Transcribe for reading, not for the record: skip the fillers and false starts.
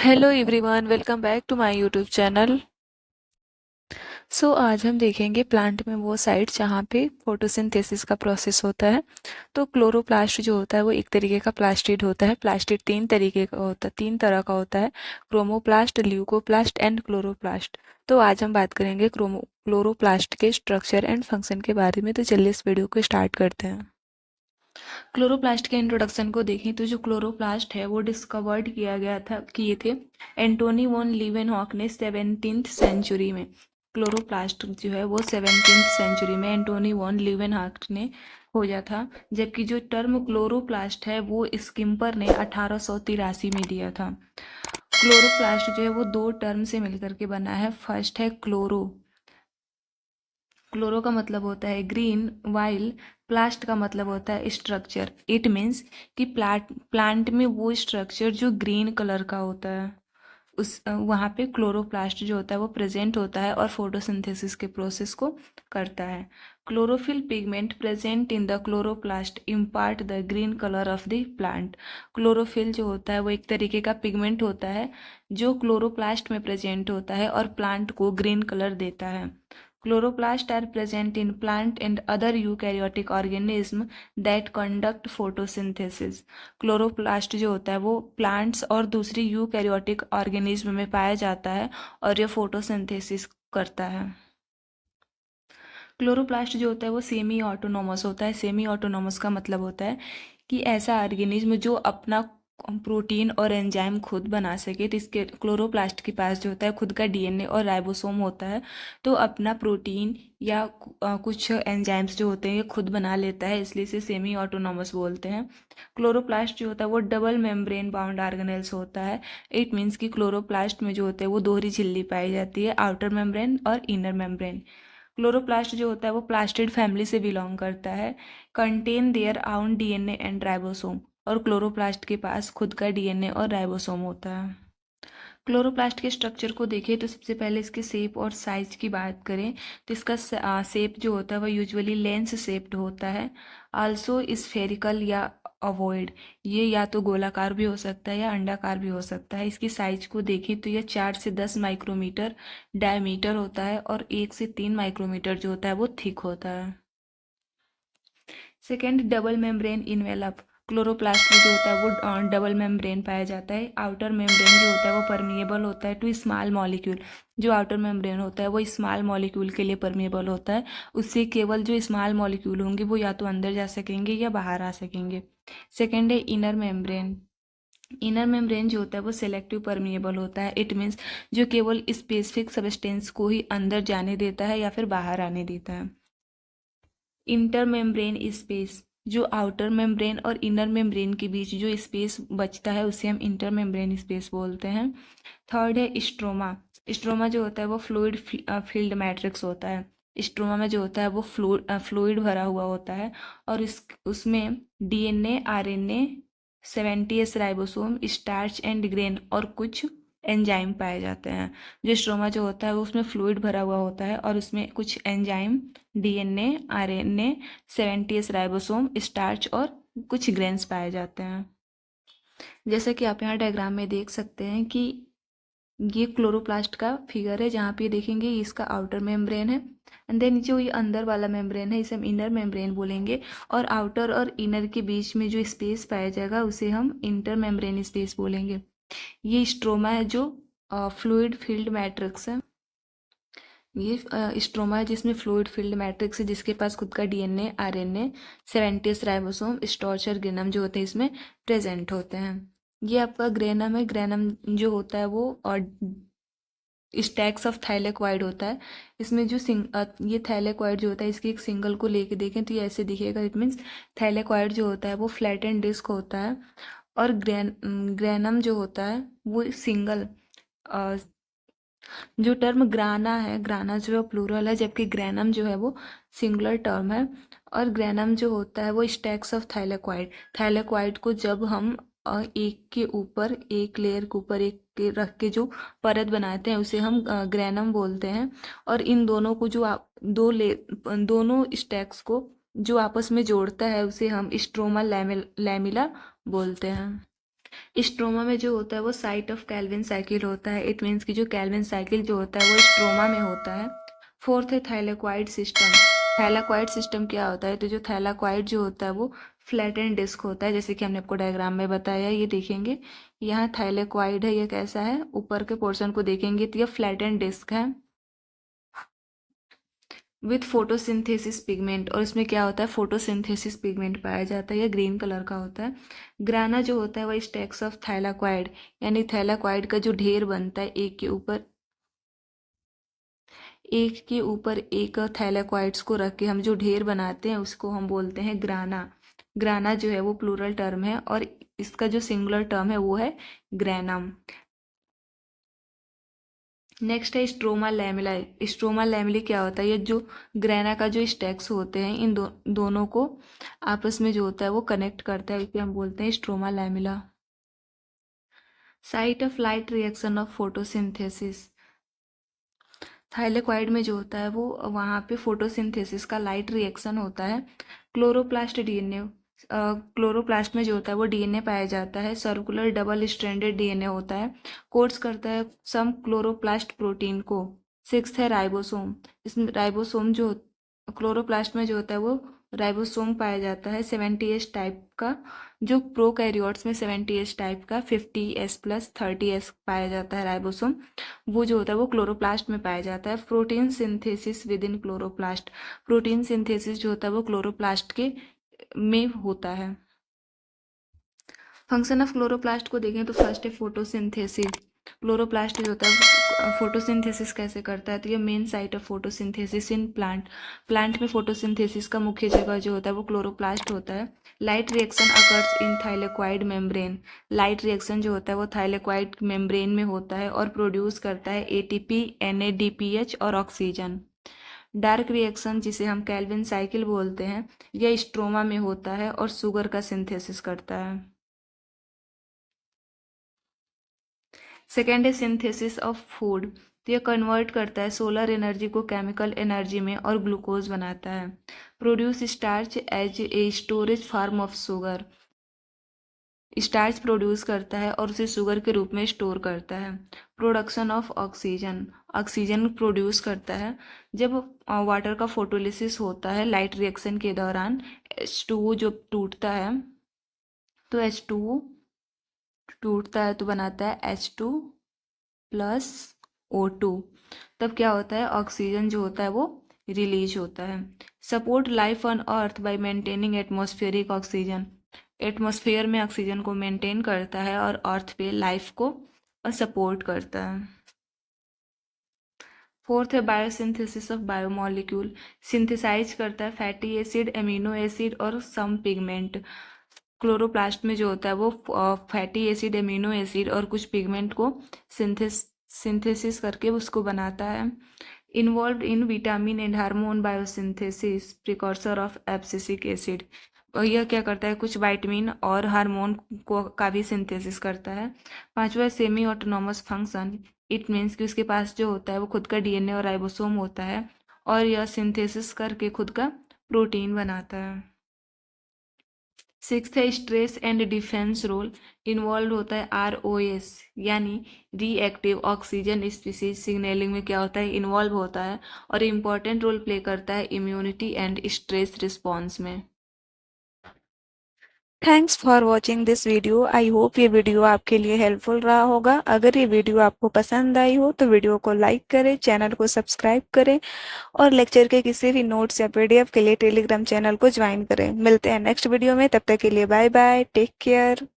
Hello everyone, welcome back to my YouTube channel. आज हम देखेंगे प्लांट में वो साइट जहाँ पे फोटोसिंथेसिस का प्रोसेस होता है। तो क्लोरोप्लास्ट जो होता है वो एक तरीके का प्लास्टिड होता है। प्लास्टिड तीन तरह का होता है: क्रोमोप्लास्ट, ल्यूकोप्लास्ट एंड क्लोरोप्लास्ट। तो आज हम बात करेंगे क्लोरोप्लास्ट के स्ट्रक्चर एंड फंक्शन के बारे में। तो चलिए इस वीडियो को स्टार्ट करते हैं। क्लोरोप्लास्ट के इंट्रोडक्शन को देखें तो जो क्लोरोप्लास्ट है वो डिस्कवर्ड किए थे एंटोनी वॉन लीवेनहॉक ने 17th सेंचुरी में। क्लोरोप्लास्ट जो है वो 17th सेंचुरी में एंटोनी वॉन लीवेनहॉक ने खोजा था, जबकि जो टर्म क्लोरोप्लास्ट है वो स्किम्पर ने 1883 में दिया था। क्लोरोप्लास्ट जो है वो दो टर्म से मिलकर के बना है। फर्स्ट है क्लोरो। क्लोरो का मतलब होता है ग्रीन, वाइल प्लास्ट का मतलब होता है स्ट्रक्चर। इट मीन्स कि प्लांट में वो स्ट्रक्चर जो ग्रीन कलर का होता है उस वहाँ पे क्लोरोप्लास्ट जो होता है वो प्रेजेंट होता है और फोटोसिंथेसिस के प्रोसेस को करता है। Chlorophyll pigment present in the chloroplast impart the green colour of the plant. Chlorophyll जो होता है वो एक तरीके का पिगमेंट होता है जो क्लोरोप्लास्ट में प्रेजेंट होता है और प्लांट को ग्रीन कलर देता है। Chloroplasts are present in plant and other eukaryotic organism that conduct photosynthesis. Chloroplast जो होता है वो प्लांट्स और दूसरी यूकैरियोटिक ऑर्गेनिज्म में पाया जाता है और ये फोटोसिंथेसिस करता है। क्लोरोप्लास्ट जो होता है वो सेमी ऑटोनोमस होता है। सेमी ऑटोनोमस का मतलब होता है कि ऐसा ऑर्गेनिज्म जो अपना प्रोटीन और एंजाइम खुद बना सके। तो इसके क्लोरोप्लास्ट के पास जो होता है खुद का डीएनए और राइबोसोम होता है, तो अपना प्रोटीन या कुछ एंजाइम्स जो होते हैं ये खुद बना लेता है, इसलिए इसे सेमी ऑटोनोमस बोलते हैं। क्लोरोप्लास्ट जो होता है वो डबल मेम्ब्रेन बाउंड ऑर्गेनेल्स होता है। इट मीन्स कि क्लोरोप्लास्ट में जो होते हैं वो दोहरी झिल्ली पाई जाती है, आउटर मेम्ब्रेन और इनर मेम्ब्रेन। क्लोरोप्लास्ट जो होता है वो प्लास्टिड फैमिली से बिलोंग करता है। कंटेन देयर आउन डीएनए एंड राइबोसोम। और क्लोरोप्लास्ट के पास खुद का डीएनए और राइबोसोम होता है। क्लोरोप्लास्ट के स्ट्रक्चर को देखें तो सबसे पहले इसके शेप और साइज की बात करें तो इसका शेप जो होता है वह यूजुअली लेंस शेप्ड होता है। आल्सो स्फेरिकल या अवॉइड, ये या तो गोलाकार भी हो सकता है या अंडाकार भी हो सकता है। इसकी साइज को देखें तो यह 4 से 10 माइक्रोमीटर डायमीटर होता है और 1 से 3 माइक्रोमीटर जो होता है वो थिक होता है। Second, double membrane envelope. Chloroplast में जो होता है वो डबल मेम्ब्रेन पाया जाता है। आउटर मेम्ब्रेन जो होता है वो परमिएबल होता है टू स्मॉल मॉलिक्यूल। जो आउटर मेम्ब्रेन होता है वो स्मॉल मॉलिक्यूल के लिए परमिएबल होता है। उससे केवल जो स्मॉल मॉलिक्यूल होंगे वो या तो अंदर जा सकेंगे या बाहर आ सकेंगे। सेकेंड है इनर मेम्ब्रेन। इनर मेम्ब्रेन जो होता है वो सेलेक्टिव परमिएबल होता है। इट मीन्स जो केवल स्पेसिफिक सब्सटेंस को ही अंदर जाने देता है या फिर बाहर आने देता है। इंटर मेम्ब्रेन स्पेस, जो आउटर मेम्ब्रेन और इनर मेम्ब्रेन के बीच जो स्पेस बचता है उसे हम इंटर मेम्ब्रेन स्पेस बोलते हैं। थर्ड है स्ट्रोमा। स्ट्रोमा जो होता है वो फ्लूइड फील्ड मैट्रिक्स होता है। स्ट्रोमा में जो होता है वो फ्लूइड भरा हुआ होता है और इस उसमें DNA, RNA, 70s ribosome, starch and grain और कुछ एंजाइम पाए जाते हैं। जो स्ट्रोमा जो होता है वो उसमें फ्लूइड भरा हुआ होता है और उसमें कुछ enzyme, DNA, RNA, 70s ribosome, starch और कुछ ग्रेन्स पाए जाते हैं। जैसे कि आप यहाँ डायग्राम में देख सकते हैं कि ये क्लोरोप्लास्ट का फिगर है, जहाँ पे देखेंगे ये इसका आउटर मेम्ब्रेन है एंड देन जो ये अंदर वाला मेम्ब्रेन है इसे हम इनर मेम्ब्रेन बोलेंगे। और आउटर और इनर के बीच में जो स्पेस पाया जाएगा उसे हम इंटर मेम्ब्रेन स्पेस बोलेंगे। ये स्ट्रोमा है जो फ्लूइड फील्ड मैट्रिक्स है। ये स्ट्रोमा है जिसमें फ्लूइड फील्ड मैट्रिक्स है, जिसके पास खुद का DNA, RNA, 70s ribosome, starch और ग्रेनम जो होते हैं इसमें प्रेजेंट होते हैं। ये आपका ग्रेनम है। ग्रेनम जो होता है वो और स्टैक्स ऑफ थाइलेक्वाइड होता है। इसमें जो ये थाइलेक्वाइड जो होता है इसकी एक सिंगल को लेके देखें तो ये ऐसे दिखेगा। इट मीन्स थाइलेक्वाइड जो होता है वो फ्लैट एंड डिस्क होता है और ग्रेनम जो होता है वो सिंगल। जो टर्म ग्राना है, ग्राना जो है प्लूरल है, जबकि ग्रेनम जो है वो सिंगुलर टर्म है। और ग्रेनम जो होता है वो स्टैक्स ऑफ थाइलेक्वाइड। थाइलेक्वाइड को जब हम एक के ऊपर एक लेयर के ऊपर एक के रख के जो परत बनाते हैं उसे हम ग्रेनम बोलते हैं। और इन दोनों को जो दोनों स्टैक्स को जो आपस में जोड़ता है उसे हम स्ट्रोमा लैमिला बोलते हैं। स्ट्रोमा में जो होता है वो साइट ऑफ कैल्विन साइकिल होता है। इट मीन्स कि जो कैल्विन साइकिल जो होता है वो स्ट्रोमा में होता है। फोर्थ है थैलेक्वाइड सिस्टम। थैलेक्वाइड सिस्टम क्या होता है? तो जो थैलेक्वाइड जो होता है वो फ्लैट एंड डिस्क होता है, जैसे कि हमने आपको डायग्राम में बताया। ये देखेंगे यहाँ थैलेक्वाइड है, ये कैसा है? ऊपर के पोर्शन को देखेंगे तो ये फ्लैट एंड डिस्क है विथ फोटोसिंथेसिस पिगमेंट। और इसमें क्या होता है? फोटोसिंथेसिस पिगमेंट पाया जाता है, यह ग्रीन कलर का होता है। ग्राना जो होता है वह स्टैक्स ऑफ थैलाक्वाइड, यानी थैलाक्वाइड का जो ढेर बनता है एक के ऊपर एक थैलाक्वाइड्स को रख के हम जो ढेर बनाते हैं उसको हम बोलते हैं ग्राना। ग्राना जो है वो प्लूरल टर्म है और इसका जो सिंगुलर टर्म है वो है ग्रैनम। नेक्स्ट है स्ट्रोमा लैमेला। स्ट्रोमा लैमेली क्या होता है? ये जो ग्रेना का जो स्टैक्स होते हैं इन दोनों को आपस में जो होता है वो कनेक्ट करता है, इसे हम बोलते हैं stroma lamella. Site of light reaction of photosynthesis. Thylakoid में जो होता है वो वहाँ पे फोटोसिंथेसिस का लाइट रिएक्शन होता है। क्लोरोप्लास्ट डीएनए, क्लोरोप्लास्ट में जो होता है वो डीएनए पाया जाता है। सर्कुलर डबल स्ट्रैंडेड डीएनए होता है, कोड्स करता है सम क्लोरोप्लास्ट प्रोटीन को। सिक्स्थ है राइबोसोम। इसमें राइबोसोम जो क्लोरोप्लास्ट में जो होता है वो राइबोसोम पाया जाता है 70S टाइप का। जो प्रोकैरियोट्स में 70S टाइप का 50S+30S पाया जाता है राइबोसोम, वो जो होता है वो क्लोरोप्लास्ट में पाया जाता है। Protein synthesis with in chloroplast. Protein synthesis जो होता है वो क्लोरोप्लास्ट के में होता है। फंक्शन ऑफ क्लोरोप्लास्ट को देखें तो फर्स्ट है फोटोसिंथेसिस। क्लोरोप्लास्ट जो होता है फोटोसिंथेसिस कैसे करता है? तो ये main site of photosynthesis in plant. Plant में फोटोसिंथेसिस का मुख्य जगह जो होता है वो क्लोरोप्लास्ट होता है। Light reaction occurs in thylakoid membrane. Light reaction जो होता है वो थाइलेक्वाइड मेम्ब्रेन में होता है और प्रोड्यूस करता है ATP, NADPH और ऑक्सीजन। डार्क रिएक्शन जिसे हम कैल्विन साइकिल बोलते हैं, यह स्ट्रोमा में होता है और शुगर का सिंथेसिस करता है। सेकेंड है सिंथेसिस ऑफ फूड। तो यह कन्वर्ट करता है सोलर एनर्जी को केमिकल एनर्जी में और ग्लूकोज बनाता है। Produce starch as a storage form of sugar. Starch produce करता है और उसे शुगर के रूप में स्टोर करता है। Production of oxygen. Oxygen produce करता है जब वाटर का फोटोलिसिस होता है लाइट रिएक्शन के दौरान। H2O जो टूटता है तो H2O टूटता है तो बनाता है H2+O2। तब क्या होता है? ऑक्सीजन जो होता है वो रिलीज होता है। Support life on earth by maintaining atmospheric oxygen. Atmosphere में ऑक्सीजन को मेंटेन करता है और अर्थ पे लाइफ को सपोर्ट करता है। फोर्थ है बायोसिंथेसिस ऑफ बायोमोलिक्यूल। सिंथेसाइज करता है फैटी एसिड, एमिनो एसिड और सम पिगमेंट। क्लोरोप्लास्ट में जो होता है वो फैटी एसिड, एमिनो एसिड और कुछ पिगमेंट को सिंथेसिस करके उसको बनाता है। Involve in vitamin and hormone biosynthesis, precursor of abscisic acid. और यह क्या करता है? कुछ विटामिन और हार्मोन को का भी सिंथेसिस करता है। पांचवा semi autonomous function. It means कि उसके पास जो होता है वो खुद का डीएनए और राइबोसोम होता है और यह सिंथेसिस करके खुद का प्रोटीन बनाता है। सिक्स्थ है stress and defence role. Involve होता है ROS यानी रिएक्टिव ऑक्सीजन स्पीसीज सिग्नलिंग में क्या होता है? इन्वॉल्व होता है और इम्पॉर्टेंट रोल प्ले करता है इम्यूनिटी एंड स्ट्रेस रिस्पॉन्स में। Thanks for watching this video. I hope ये वीडियो आपके लिए हेल्पफुल रहा होगा। अगर ये वीडियो आपको पसंद आई हो तो वीडियो को लाइक करें, चैनल को सब्सक्राइब करें और लेक्चर के किसी भी नोट्स या PDF के लिए टेलीग्राम चैनल को ज्वाइन करें। मिलते हैं नेक्स्ट वीडियो में, तब तक के लिए बाय बाय, टेक केयर।